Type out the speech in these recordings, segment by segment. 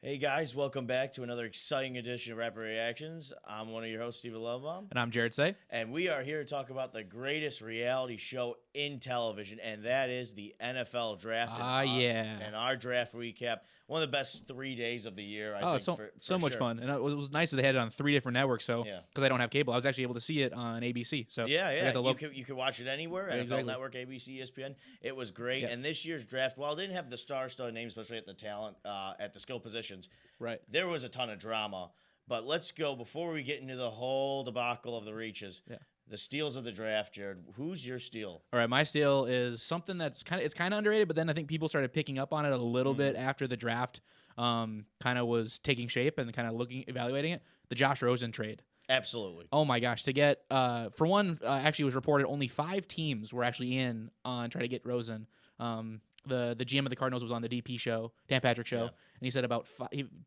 Hey guys, welcome back to another exciting edition of Rapid Reactions. I'm one of your hosts, Steven Lovebaum, And I'm Jared Say. and we are here to talk about the greatest reality show in television, and that is the NFL Draft. Yeah. And our draft recap, one of the best 3 days of the year. I think, So for so much sure. fun, and it was nice that they had it on 3 different networks. So Yeah. because I don't have cable, I was actually able to see it on ABC. So Yeah, I yeah. got the You could watch it anywhere. NFL Exactly. Network, ABC, ESPN. It was great. Yeah. And this year's draft, while it didn't have the star-studded names, especially at the talent, at the skill positions, right. there was a ton of drama. But let's go before we get into the whole debacle of the reaches. Yeah. The steals of the draft, Jared. Who's your steal? All right, my steal is something that's kind of underrated, but then I think people started picking up on it a little bit after the draft kind of was taking shape and kind of evaluating it. The Josh Rosen trade. Absolutely. Oh my gosh! To get for one, actually it was reported only 5 teams were actually in on trying to get Rosen. The GM of the Cardinals was on the DP show, Dan Patrick show, Yeah. and he said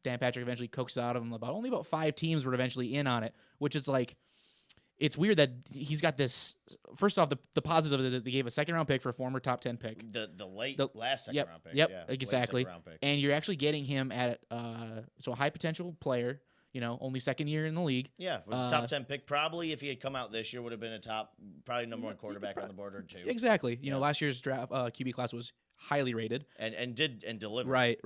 Dan Patrick eventually coaxed it out of him only about 5 teams were eventually in on it, which is like. It's weird that he's got this. First off, the positive is that they gave a second-round pick for a former top 10 pick. The last second round pick. Yep, Yeah, late exactly. second round pick. And you're actually getting him at so a high potential player. Only second year in the league. Yeah, it was a top 10 pick. Probably if he had come out this year, would have been a probably number 1 quarterback on the board or 2. Exactly. Yeah. Last year's draft QB class was highly rated. And delivered. Right.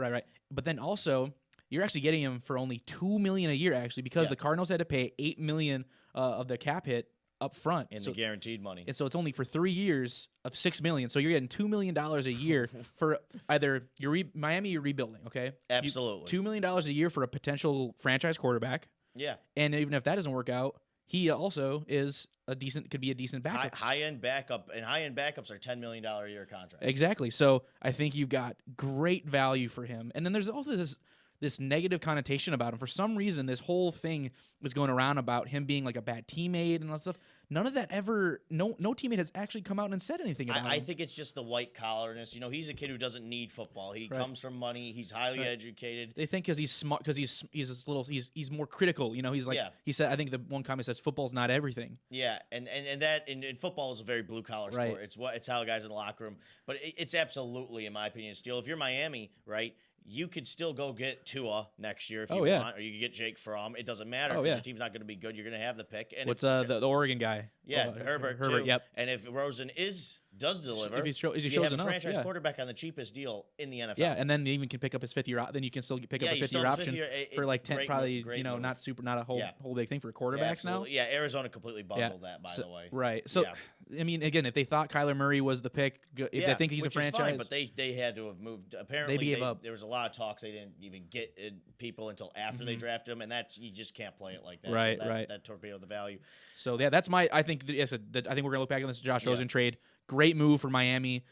But then also, you're actually getting him for only $2 million a year, actually, because Yeah. the Cardinals had to pay $8 million of the cap hit up front. In So- the guaranteed money. And so it's only for 3 years of $6 million. So you're getting $2 million a year for either Miami, you're rebuilding, okay? Absolutely. $2 million a year for a potential franchise quarterback. Yeah. And even if that doesn't work out, he also could be a decent backup. High-end backup, and high-end backups are $10 million a year contract. Exactly. So I think you've got great value for him. And then there's also this negative connotation about him. For some reason, this whole thing is going around about him being like a bad teammate and all that stuff. None of that no teammate has actually come out and said anything about him. I think it's just the white collarness. He's a kid who doesn't need football. He Right. comes from money. He's highly educated. They think because he's smart, because he's more critical. He's like Yeah. he said. I think the one comment says football's not everything. Yeah, and that in football is a very blue collar sport. Right. It's how guys in the locker room. But it's absolutely, in my opinion, a steal. If you're Miami, right, you could still go get Tua next year if you Oh, yeah. want, or you could get Jake Fromm. It doesn't matter Oh, because yeah. your team's not going to be good. You're going to have the pick. And What's if, the Oregon guy? yeah, Oh, Herbert too. Yep. And if Rosen does deliver, If he you shows have enough, a franchise yeah. quarterback on the cheapest deal in the NFL. Yeah, and then they even can pick up his 5th-year. Then you can still pick up Yeah, a you 5th-year still have a option 5th year, for like 10. great Probably move, great move. not a whole Yeah. whole big thing for Yeah, quarterbacks now. absolutely. Yeah, Arizona completely bungled that, by the way. Right. So, Yeah. I mean, again, if they thought Kyler Murray was the pick, if they think he's a which is franchise, fine, but they had to have moved. Apparently, gave up. There was a lot of talks. They didn't even get people until after they drafted him, and you just can't play it like that. 'cause Right, that, right. That torpedoed the value. so yeah, that's my. I think yes, I think we're gonna look back on this Josh Yeah. Rosen trade. Great move for Miami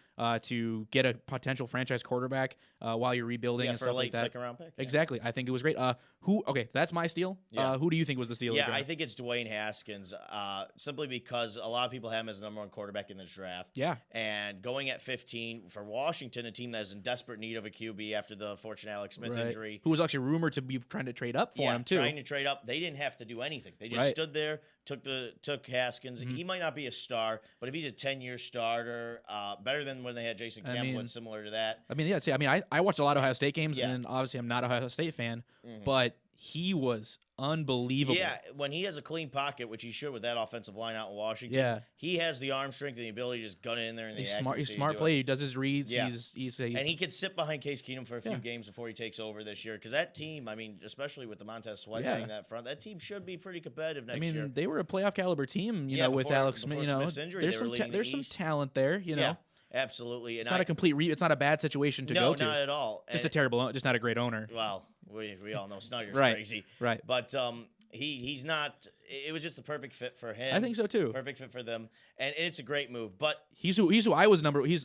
to get a potential franchise quarterback while you're rebuilding Yeah, and for a stuff late like that. second round pick. Yeah. Exactly. I think it was great. Okay, that's my steal. Yeah. Who do you think was the steal? of the Yeah, I draft? think it's Dwayne Haskins, simply because a lot of people have him as the number 1 quarterback in this draft. Yeah. And going at 15 for Washington, a team that is in desperate need of a QB after the unfortunate Alex Smith Right. injury. Who was actually rumored to be trying to trade up for him too. Trying to trade up. They didn't have to do anything. They just Right. stood there, took Haskins. He might not be a star, but if he's a 10-year starter, better than when they had Jason I Campbell, mean- and similar to that. I mean, yeah. See, I watched a lot of Ohio State games, Yeah. and obviously I'm not an Ohio State fan, Mhm. but he was unbelievable. Yeah, when he has a clean pocket, which he should with that offensive line out in Washington, Yeah. he has the arm strength and the ability to just gun it in there. And He's the smart. He's accuracy to smart do play. it. He does his reads. Yeah. He's And he could sit behind Case Keenum for a few Yeah. games before he takes over this year. Because that team, I mean, especially with the Montez Sweat Yeah. getting that front, that team should be pretty competitive I next mean, year. they were a playoff caliber team, Yeah, with before- Alex Smith. before Smith's injury, there's they were some leading the there's some East. talent there. Yeah, absolutely. And it's not a complete. It's not a bad situation to no, go to. not at all. Just a And- terrible, just not a great owner. Well, we all know Snyder's Right. crazy, Right. but he's not. It was just the perfect fit for him. I think so too. Perfect fit for them, and it's a great move. But He's who I was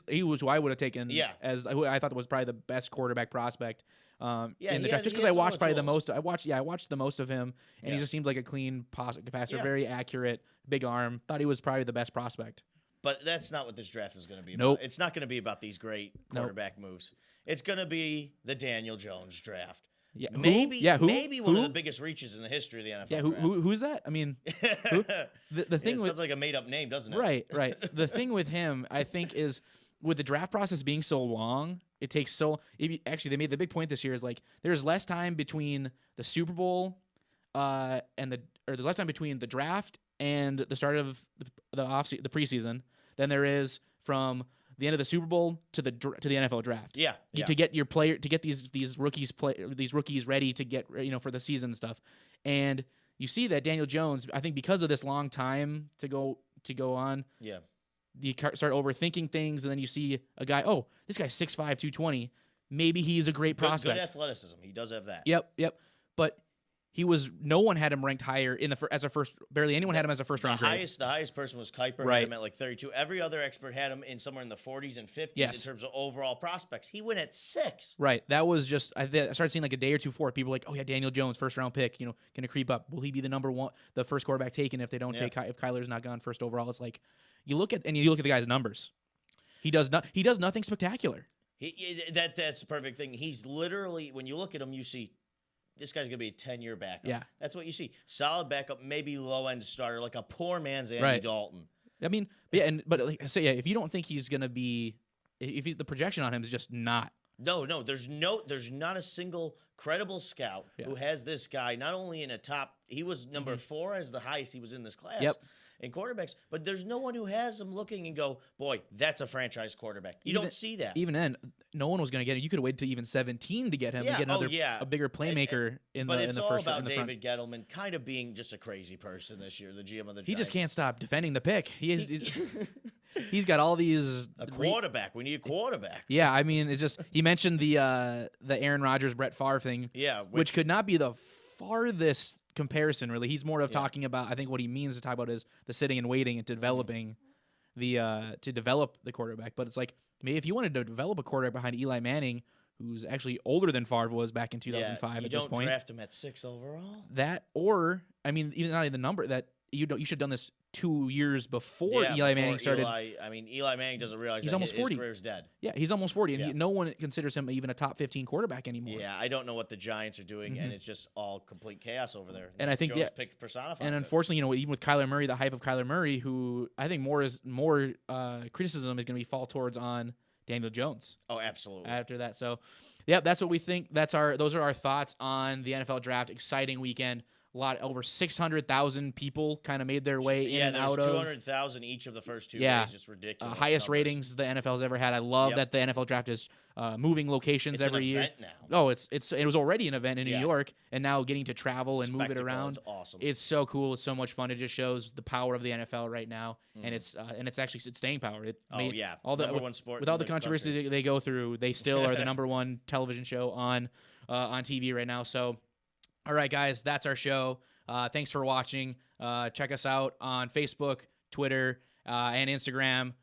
he was who I would have taken. Yeah. As who I thought was probably the best quarterback prospect. Yeah, in he the had- draft, just he because I has all watched the probably the tools. most. I watched the most of him, and Yeah. he just seemed like a clean passer, Yeah. very accurate, big arm. Thought he was probably the best prospect. But that's not what this draft is going to be Nope. about. It's not going to be about these great quarterback moves. It's going to be the Daniel Jones draft. Yeah, Maybe, Who? Yeah, who? maybe one of Who? the biggest reaches in the history of the NFL. Yeah, draft. who's that? I mean, the thing it with sounds like a made-up name, doesn't it? right. The thing with him, I think, is with the draft process being so long, it takes so. Actually, they made the big point this year is like there's less time between the Super Bowl, and there's less time between the draft and the start of the preseason than there is from the end of the Super Bowl to the NFL draft. Yeah. To get your player to get these rookies ready to get for the season and stuff, and you see that Daniel Jones, I think because of this long time to go on, Yeah. you start overthinking things, and then you see a guy, oh, this guy's 6'5", 220. Maybe he's a great prospect. Good athleticism. He does have that. Yep. But no one had him ranked higher as a first. Barely anyone had him as a first round grade. The highest person was Kuiper. Right. Had him at like 32. Every other expert had him in somewhere in the 40s and 50s Yes. in terms of overall prospects. He went at 6. Right. That was just I started seeing like a day or two before people were like, oh yeah, Daniel Jones, first round pick. Going to creep up. Will he be the first quarterback taken if they don't take if Kyler's not gone first overall? It's like you look at the guy's numbers. He does nothing spectacular. That's the perfect thing. He's literally, when you look at him, you see this guy's gonna be a 10-year backup. Yeah. That's what you see. Solid backup, maybe low end starter, like a poor man's Andy Right. Dalton. I mean, but like I say, if you don't think he's gonna be, the projection on him is just not. No, there's not a single credible scout who has this guy not only in a top. He was number 4 as the highest he was in this class. Yep. In quarterbacks, but there's no one who has him looking and go, boy, that's a franchise quarterback. You don't see that. Even then, no one was going to get it. You could have waited to even 17 to get him to get another a bigger playmaker in the it's all first. about in the David front. Gettleman kind of being just a crazy person this year, the GM of the Giants. He just can't stop defending the pick. He's got all these quarterback. We need a quarterback. Yeah, I mean, it's just he mentioned the Aaron Rodgers Brett Favre thing. Yeah, which could not be the farthest comparison, really. He's more of talking about, I think what he means to talk about is the sitting and waiting and developing to develop the quarterback. But it's like, maybe if you wanted to develop a quarterback behind Eli Manning, who's actually older than Favre was back in 2005 at this point. You don't draft him at 6 overall. That, or, I mean, even not even the number that you should have done this 2 years before Eli Manning started. Eli Manning doesn't realize he's that almost 40. His career's dead. Yeah, he's almost 40, and no one considers him even a top 15 quarterback anymore. Yeah, I don't know what the Giants are doing, and it's just all complete chaos over there. And I think Jones picked personifies and it. unfortunately, even with Kyler Murray, the hype of Kyler Murray, who I think more criticism is going to be fall towards on Daniel Jones. Oh, absolutely. After that, so yeah, that's what we think. Those are our thoughts on the NFL draft. Exciting weekend. Over 600,000 people kind of made their way in and out of. 200,000 each of the first 2 days. Just ridiculous. Highest numbers. ratings the NFL's ever had. I love that the NFL draft is moving locations every year. Event now. Oh, it was already an event in New York, and now getting to travel and move it around. It's awesome. It's so cool. It's so much fun. It just shows the power of the NFL right now, and it's actually its staying power. Number one sport with all the controversy they go through, they still are the number one television show on TV right now. So, all right, guys, that's our show. Thanks for watching. Check us out on Facebook, Twitter, and Instagram.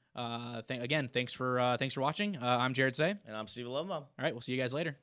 Thanks for watching. I'm Jared Say. And I'm Steve Lovemom. All right, we'll see you guys later.